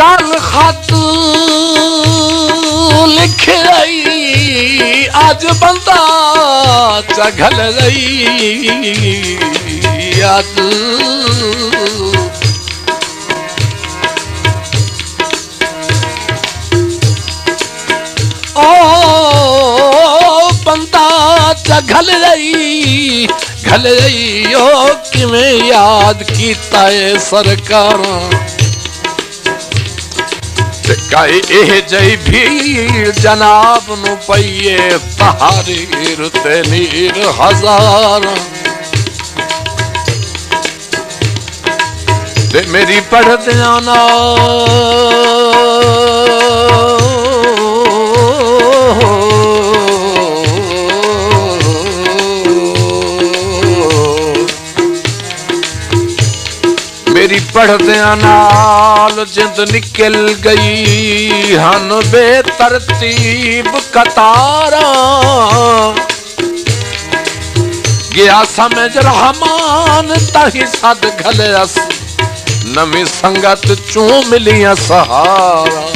कल खत लिख रही आज बंदा चघल रही याद ओ बंदा चघल रही घल रही ओ किवें याद कीता है सरकारां काई एह जई भीड़ जनाब नु पईए तहारीर ते नीर हजार ते मेरी पढ़ देना मेरी पढ़दियां नाल जिंद निकल गई हन बेतरतीब कतारा गया समझ रहमान तही सद घलस नवी संगत चू मिलिया सहारा